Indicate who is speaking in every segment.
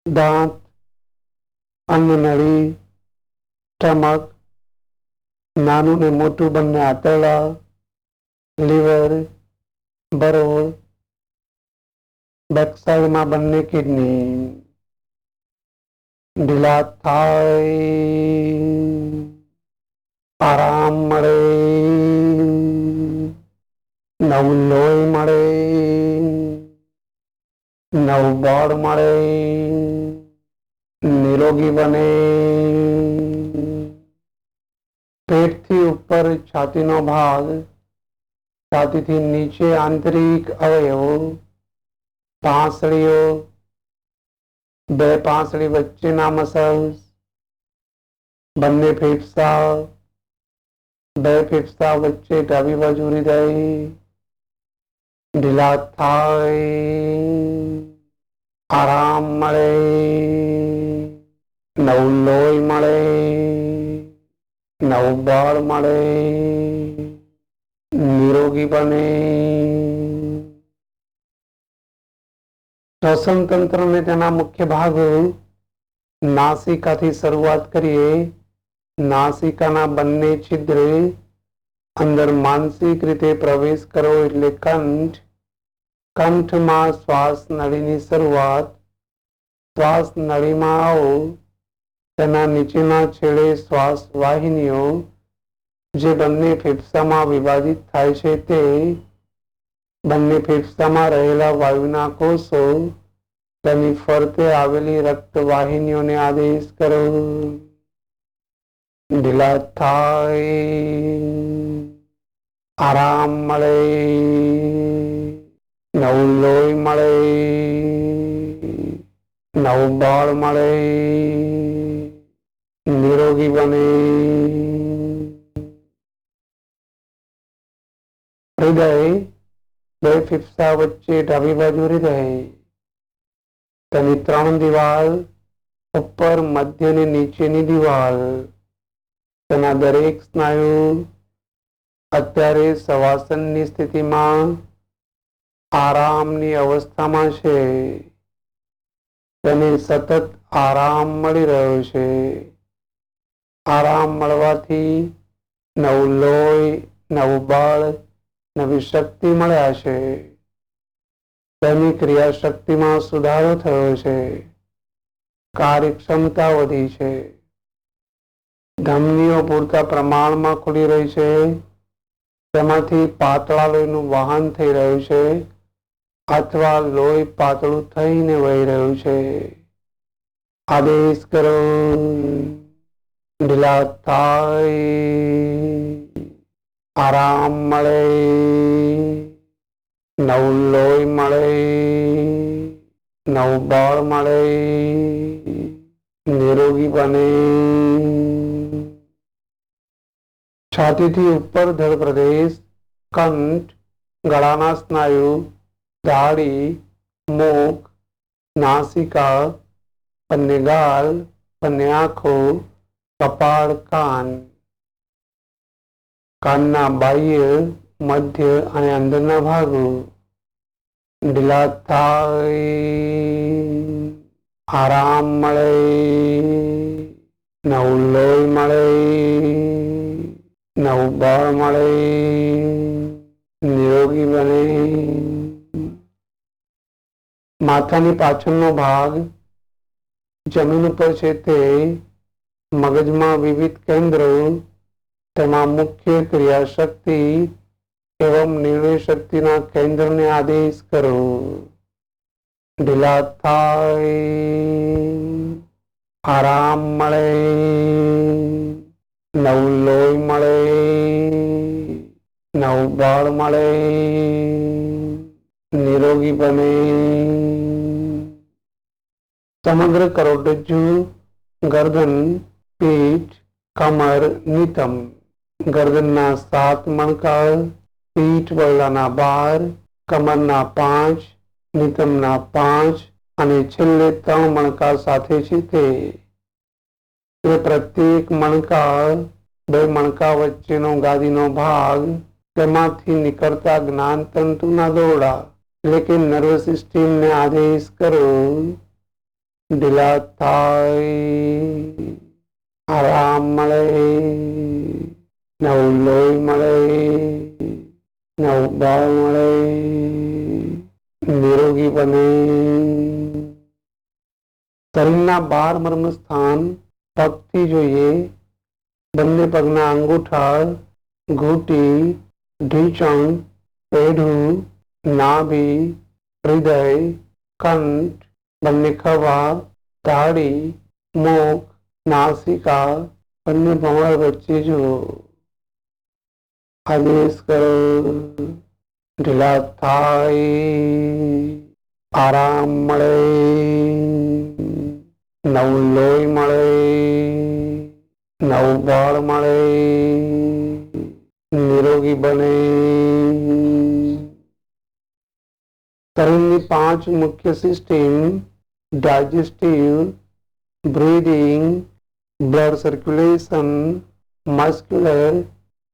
Speaker 1: દાંત, અન્નનળી, સ્ટમક, નાનું ને મોટું બંને આંતરડા, લીવર, બરોળ, બેકસાઇડમાં બંને કિડની ઢીલા થાય, આરામ મળે, નવું લોહી મળે, નવું બળ મળે, નિરોગી બને. પેટથી ઉપર છાતીનો ભાગ, છાતીથી નીચે આંતરિક અવયવ, પાંસળીઓ, બે પાંસળી વચ્ચેના મસલ્સ, બંને ફેફસા, બે ફેફસા વચ્ચે ડાબી બાજુ હૃદય ઢીલા થાય, આરામ મળે, નવું લોહી મળે, નવું બળ મળે, નિરોગી બને. શ્વસન તંત્ર ને તેના મુખ્ય ભાગો નાસિકાથી શરૂઆત કરીએ. નાસિકાના બંને છિદ્રે અંદર માનસિક રીતે પ્રવેશ કરો એટલે કંઠ. કંઠમાં શ્વાસ નળીની શરૂઆત. શ્વાસ નળીમાં આવો, તેના નીચેના છેડે શ્વાસ વાહિનીઓ જે બંને ફેફસામાં વિભાજિત થાય છે તે બંને ફેફસામાં રહેલા વાયુના કોષો તેની ફરતે આવેલી રક્તવાહિનીઓને આદેશ કરો. ઢીલા થાય, આરામ મળે, નવું લોહી મળે, નવું બળ મળે, નિરોગી બને. હૃદય, બે ફેફસા વચ્ચે ડાબી બાજુ હૃદય, તેની 3 દિવાલ, ઉપર, મધ્ય અને નીચેની દિવાલ. તેના દરેક સ્નાયુ અત્યારે શવાસનની સ્થિતિમાં આરામની અવસ્થામાં છે. તેને સતત આરામ મળી રહ્યો છે. આરામ મળવાથી નવું લોહી, નવું બળ, નવી શક્તિ મળ્યા છે. તેની ક્રિયાશક્તિમાં સુધારો થયો છે. કાર્યક્ષમતા વધી છે. ધમનીઓ પૂરતા પ્રમાણમાં ખુલી રહી છે. તેમાંથી પાતળા લોહીનું વહન થઈ રહ્યું છે અથવા લોહી પાતળું થઈને વહી રહ્યું છે. આદેશ કરો, ઢીલા થાય, આરામ મળે, નવું લોહી મળે, નવું બળ મળે, નિરોગી બને. છાતીથી ઉપર ધડ પ્રદેશ, કંઠ, ગળાના સ્નાયુ, દાઢી, મુખ, નાસિકા, બંને ગાલ, બંને આંખો, કપાળ, કાન. કાનના બાહ્ય, મધ્ય અને અંદરના ભાગો ઢીલા થાય, આરામ મળે, નવું લોહી મળે, નવું બળ મળે, નિરોગી બને. માથાની પાછળનો ભાગ જમીન ઉપર છે તે મગજમાં વિવિધ કેન્દ્રો, તેમાં મુખ્ય ક્રિયાશક્તિ એવં નિર્ણય શક્તિના કેન્દ્રને આદેશ કરો. ઢીલા થાય, આરામ મળે, નવું લોહી મળે, નવું બળ મળે, નિરોગી બને. સમગ્ર કરોડરજ્જુ, ગરદન, પીઠ, કમર, નિતંબ. ગરદનના 7 મણકા, પીઠ વળલાના 12, કમરના 5, નિતંબના 5 અને છેલ્લે 3 મણકા સાથે છે તે પ્રત્યેક મણકા, 2 મણકા વચ્ચેનો ગાદીનો ભાગ, તેમાંથી નીકળતા જ્ઞાનતંતુના દોરડા એટલે કે નર્વસ સિસ્ટમને આદેશ કરો. ઢીલા થાય, આરામ મળે, નવું લોહી મળે, નવું બળ મળે, નિરોગી બને. શરીરના 12 મર્મ સ્થાન પગથી જોઈએ. બંને પગના અંગૂઠા, ઘૂંટી, ઢીંચણ, પેઢું, નાભી, હૃદય, કંઠ, બંને ખભા, દાઢી, મુખ, નાસિકા, બંને ભમર વચ્ચે જુઓ. આદેશ કરો. ઢીલા થાય, આરામ મળે, નવું લોહી મળે, નવું બળ મળે, નિરોગી બને. શરીરની 5 મુખ્ય system digestive, breathing, blood circulation, muscular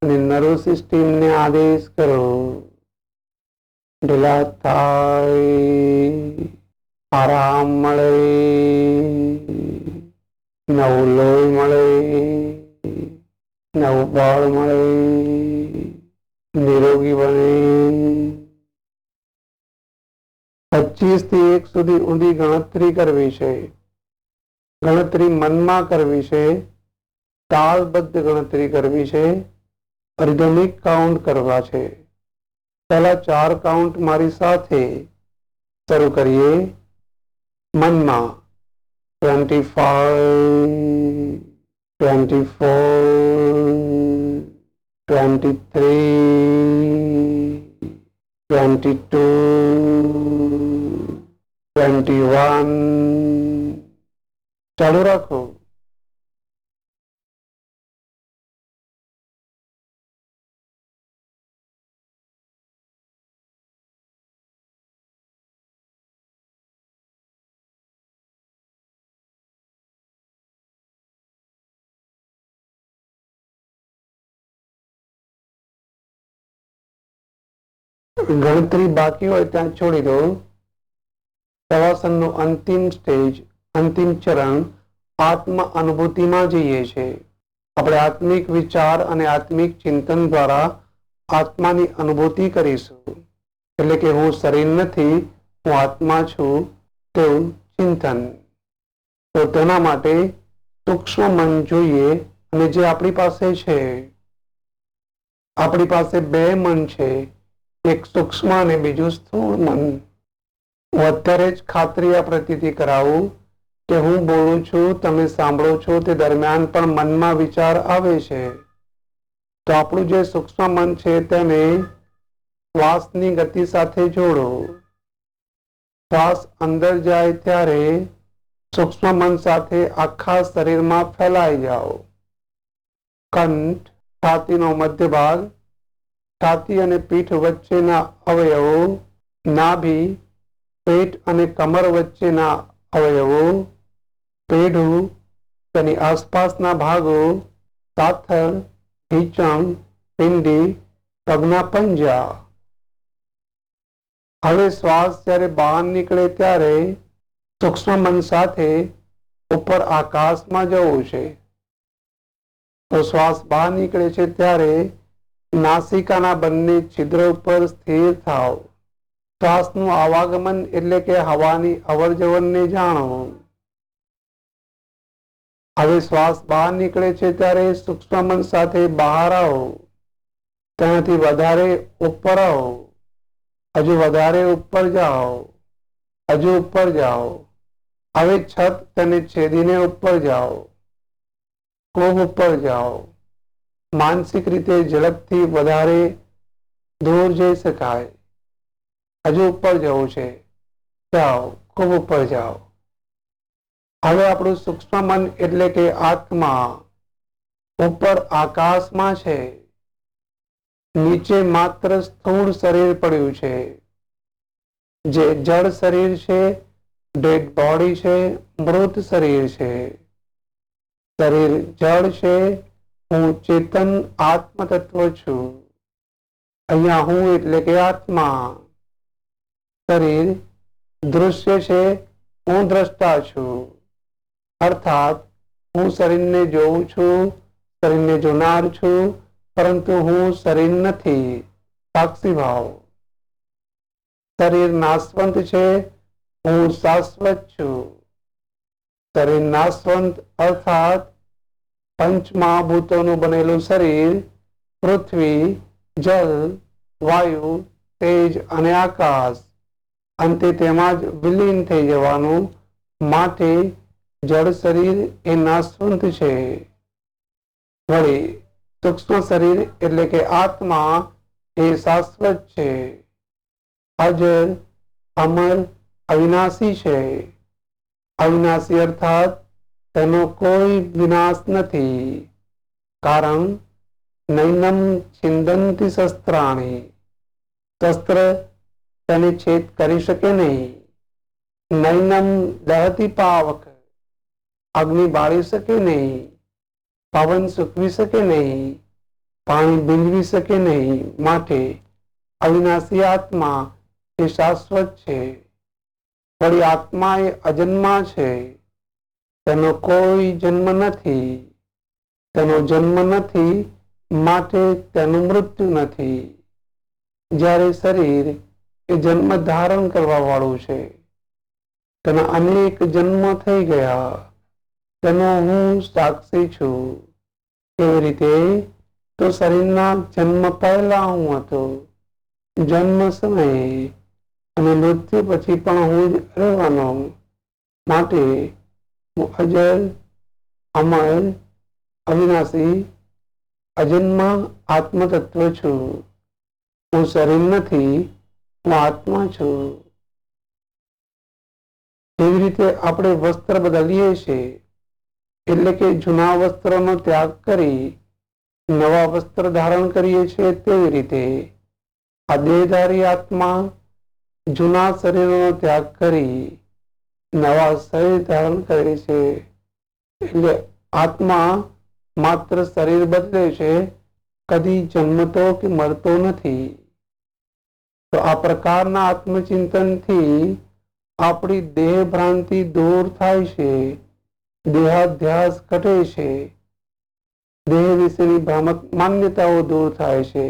Speaker 1: અને નર્વ સિસ્ટમને આદેશ કરો. ઢીલા થાય, આરામ મળે, નવું લોહી મળે, નવું બળ મળે, નિરોગી બને. 25 થી 1 સુધી ઊંધી ગણતરી કરવી છે. ગણતરી મનમાં કરવી છે, તાલબદ્ધ ગણતરી કરવી છે, રિધમિક કાઉન્ટ કરવા છે. પહેલા 4 કાઉન્ટ મારી સાથે શરૂ કરીએ. મનમાં 25, 24, 23, 22, 21. ચાલુ રાખો. ગણતરી બાકી હોય ત્યાં છોડી દો. શવાસનનું અંતિમ સ્ટેજ, અંતિમ ચરણ આત્મ અનુભૂતિમાં જઈએ છે. આપણે આત્મિક વિચાર અને આત્મિક ચિંતન દ્વારા આત્માની અનુભૂતિ કરીશું. એટલે કે હું શરીર નથી, હું આત્મા છું તેવું ચિંતન. તો તેના માટે સૂક્ષ્મ મન જોઈએ. અને જે આપણી પાસે છે, આપણી પાસે 2 મન છે, એક સૂક્ષ્મ અને બીજું સ્થૂળ મન. હું અત્યારે જ ખાતરી પ્રતીતિ કરાવું કે હું બોલું છું, તમે સાંભળો છો, તે દરમિયાન પણ મનમાં વિચાર આવે છે. તો આપણું જે સૂક્ષ્મ મન છે તેને શ્વાસની ગતિ સાથે જોડો. શ્વાસ અંદર જાય ત્યારે સૂક્ષ્મ મન સાથે આખા શરીરમાં ફેલાઈ જાઓ. કંઠ, છાતીનો મધ્ય ભાગ, છાતી અને પીઠ વચ્ચેના અવયવો, નાભી, પેટ અને કમર વચ્ચેના અવયવો, પેઢું, તેની આસપાસના ભાગો, સાથળ, ઢીંચણ, પિંડી, પગના પંજા. હવે શ્વાસ જ્યારે બહાર નીકળે ત્યારે સૂક્ષ્મ મન સાથે ઉપર આકાશમાં જવું છે. તો શ્વાસ બહાર નીકળે છે ત્યારે નાસિકાના બંને છિદ્ર ઉપર સ્થિર થાવ. શ્વાસનું આવાગમન એટલે કે હવાની અવર જવરને જાણો. હવે શ્વાસ બહાર નીકળે છે ત્યારે સૂક્ષ્મ મન સાથે બહાર આવો. તેનાથી વધારે ઉપર આવો. હજુ વધારે ઉપર જાઓ. હજુ ઉપર જાઓ. હવે છત તેને છેદીને ઉપર જાઓ. ખૂબ ઉપર જાઓ. માનસિક રીતે ઝડપથી વધારે દૂર જઈ શકાય. હજુ ઉપર જવું છે, જાઓ, ખૂબ ઉપર જાઓ. હવે આપણું સૂક્ષ્મ મન એટલે કે આત્મા ઉપર આકાશમાં છે. નીચે માત્ર સ્થૂળ શરીર પડ્યું છે, જે જડ શરીર છે, ડેડ બોડી છે, મૃત શરીર છે. શરીર જડ છે, હું ચેતન આત્મ તત્વ છું. અહીંયા હું એટલે કે આત્મા. શરીર દૃશ્ય છે, હું દ્રષ્ટા છું, અર્થાત હું શરીરને જોઉં છું, શરીરને જોનાર છું, પરંતુ હું શરીર નથી. સાક્ષી ભાવ. શરીર નાશવંત છે, હું શાશ્વત છું. શરીર નાશવંત અર્થાત પંચ મહાભૂતોનું બનેલું શરીર પૃથ્વી, જલ, વાયુ, તેજ અને આકાશ અંતે તેમાં જ વિલીન થઈ જવાનું. માટે જળ શરીર એ નાશવંત છે. વળી સૂક્ષ્મ શરીર એટલે કે આત્મા એ શાશ્વત છે, અજર, અમર, અવિનાશી છે. અવિનાશી અર્થાત તેનો કોઈ વિનાશ નથી. કારણ નૈનમ છિંદંતી શસ્ત્રાણી, શસ્ત્ર તેને છેદ કરી શકે નહીં. નૈનમ દહતી પાવક, અગ્નિ બાળી શકે નહીં. પવન સૂકવી શકે નહીં, પાણી ભીંજવી શકે નહીં. માટે અવિનાશી આત્મા એ શાશ્વત છે. વળી આત્મા એ અજન્મા છે, તેનો કોઈ જન્મ નથી. તેનો જન્મ નથી માટે તેનું મૃત્યુ નથી. જ્યારે શરીર એ જન્મ ધારણ કરવા વાળું છે, તેના અનેક જન્મ થઈ ગયા, તેનો હું સાક્ષી છું. કેવી રીતે? તો શરીરના જન્મ પહેલા હું હતો, જન્મ સમયે અને મૃત્યુ પછી પણ હું જ રહેવાનો. માટે હું અજર, અમર, અવિનાશી, અજન્મા આત્મતત્વ છું. હું શરીર નથી, હું આત્મા છું. એવી રીતે આપણે વસ્ત્ર બદલીએ છીએ, એટલે કે જૂના વસ્ત્રનો ત્યાગ કરી નવા વસ્ત્ર ધારણ કરીએ છીએ. તેવી રીતે આ દેહધારી આત્મા જૂના શરીરનો ત્યાગ કરી નવા શરીર ધારણ કરે છે. એટલે આત્મા માત્ર શરીર બદલે છે, કદી જન્મતો કે મરતો નથી. તો આ પ્રકારના આત્મચિંતનથી આપણી દેહ ભ્રાંતિ દૂર થાય છે, દેહાધ્યાસ ઘટે છે, દેહ વિશેની ભ્રામક માન્યતાઓ દૂર થાય છે,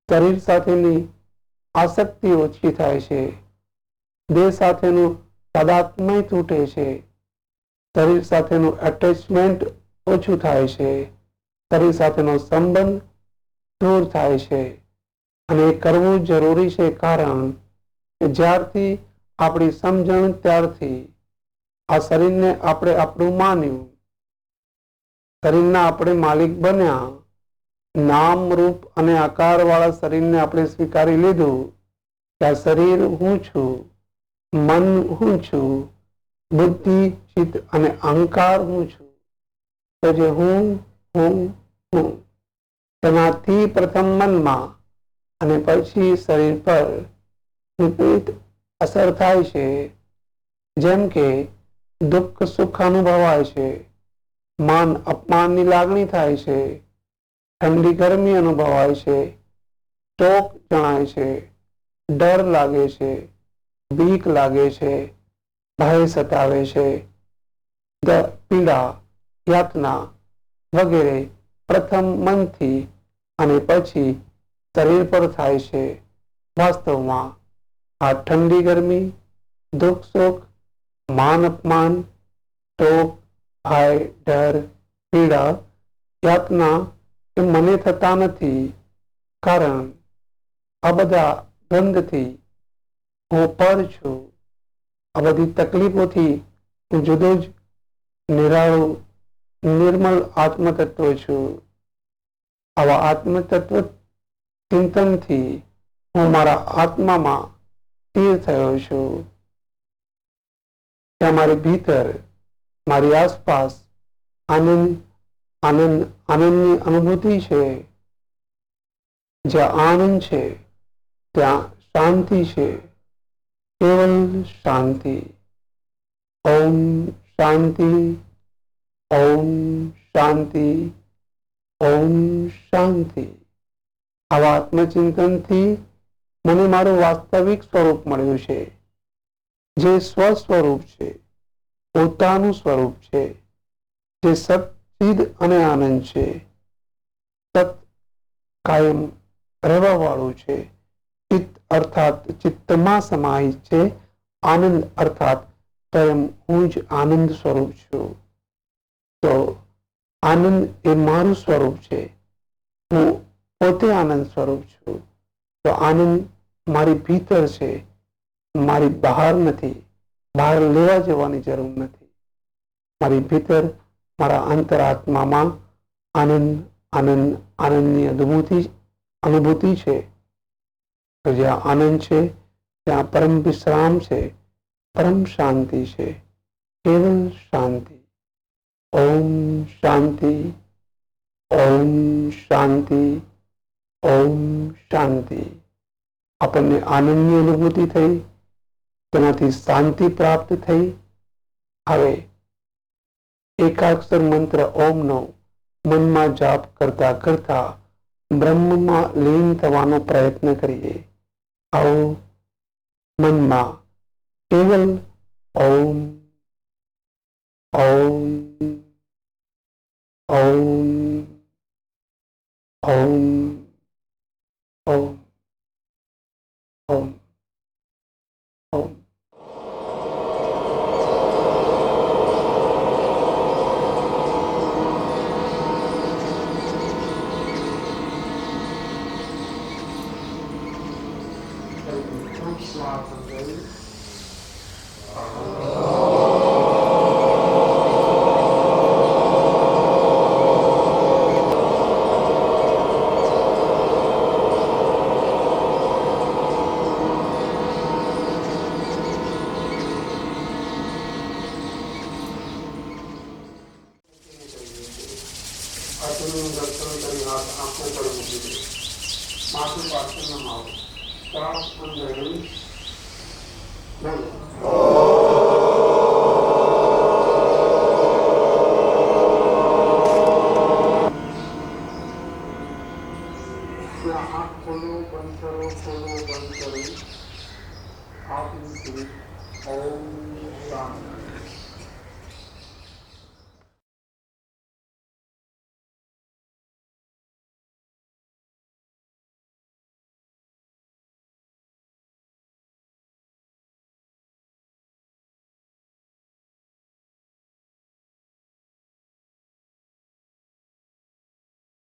Speaker 1: શરીર સાથેની આસક્તિ ઓછી થાય છે, દેહ સાથેનું તાદાત્મ્ય તૂટે છે, શરીર સાથેનું એટેચમેન્ટ ઓછું થાય છે, શરીર સાથેનો સંબંધ દૂર થાય છે. અને એ કરવું જરૂરી છે. કારણ કે જ્યારથી આપણી સમજણ ત્યારથી આ શરીરને આપણે આપણું માન્યું, શરીરના આપણે માલિક બન્યા, નામ, રૂપ અને આકાર વાળા શરીરને આપણે સ્વીકારી લીધું કે આ શરીર હું છું, મન હું છું, બુદ્ધિ, ચિત્ત અને અહંકાર હું છું. તો જે હું તેનાથી પ્રથમ મનમાં અને પછી શરીર પર વિપરીત અસર થાય છે. જેમ કે દુઃખ સુખ અનુભવાય છે, માન અપમાનની લાગણી થાય છે, ઠંડી ગરમી અનુભવાય છે, શોક જણાય છે, ડર લાગે છે, બીક લાગે છે, ભય સતાવે છે, પીડા, યાતના વગેરે પ્રથમ મનથી અને પછી શરીર પર થાય છે. વાસ્તવમાં આ ઠંડી ગરમી, દુઃખ સુખ, માન અપમાન, શોક, ભય, ડર, પીડા, યાતના એ મને થતા નથી. કારણ આ બધા ગંધથી હું પર છું. આ બધી તકલીફોથી હું જુદું જ નિરાળું નિર્મલ આત્મતત્વ છું. આવા આત્મતત્વ ચિંતનથી હું મારા આત્મામાં સ્થિર થયો છું. ત્યાં મારી ભીતર, મારી આસપાસ આનંદની અનુભૂતિ છે. જ્યાં આનંદ છે ત્યાં શાંતિ છે, કેવલ શાંતિ. ઓમ શાંતિ, ઓમ શાંતિ, ઓમ શાંતિ. આવા આત્મચિંતનથી મને મારું વાસ્તવિક સ્વરૂપ મળ્યું છે. જે સ્વસ્વરૂપ છે, પોતાનું સ્વરૂપ છે, જે સચ્ચિદ અને આનંદ છે, સત કાયમ રહેવા વાળું છે, ચિત્ત અર્થાત ચિત્તમાં સમાહિત છે, આનંદ અર્થાત સ્વયં હું જ આનંદ સ્વરૂપ છું. તો આનંદ એ મારું સ્વરૂપ છે, હું પોતે આનંદ સ્વરૂપ છું. તો આનંદ મારી ભીતર છે, મારી બહાર નથી. બહાર લેવા જવાની જરૂર નથી. મારી ભીતર મારા અંતરાત્મામાં આનંદ આનંદ આનંદની અનુભૂતિ છે. તો જ્યાં આનંદ છે ત્યાં પરમ વિશ્રામ છે, પરમ શાંતિ છે, કેવલ શાંતિ. ઓમ શાંતિ, ઓમ શાંતિ, ઓમ શાંતિ. આપણને આનંદની અનુભૂતિ થઈ, તેનાથી શાંતિ પ્રાપ્ત થઈ. હવે એકાક્ષર મંત્ર ઓમનો મનમાં જાપ કરતા કરતા બ્રહ્મમાં લીન થવાનો પ્રયત્ન કરીએ. આવો મનમાં કેવલ ઓમ ઓમ ઓમ ઓમ ઓમ ઓમ ઓમ. શ્વાસ અંદર આસનનું દર્શન કરી હાથ આંખો પર મૂકી દે. માથું પાછળ ન આવો. શ્વાસ અંદર લઈ બોલો. આંખ ખોલો, બંધ કરો, ખોલો, બંધ કરો. આપની ઓમ શાંતિ.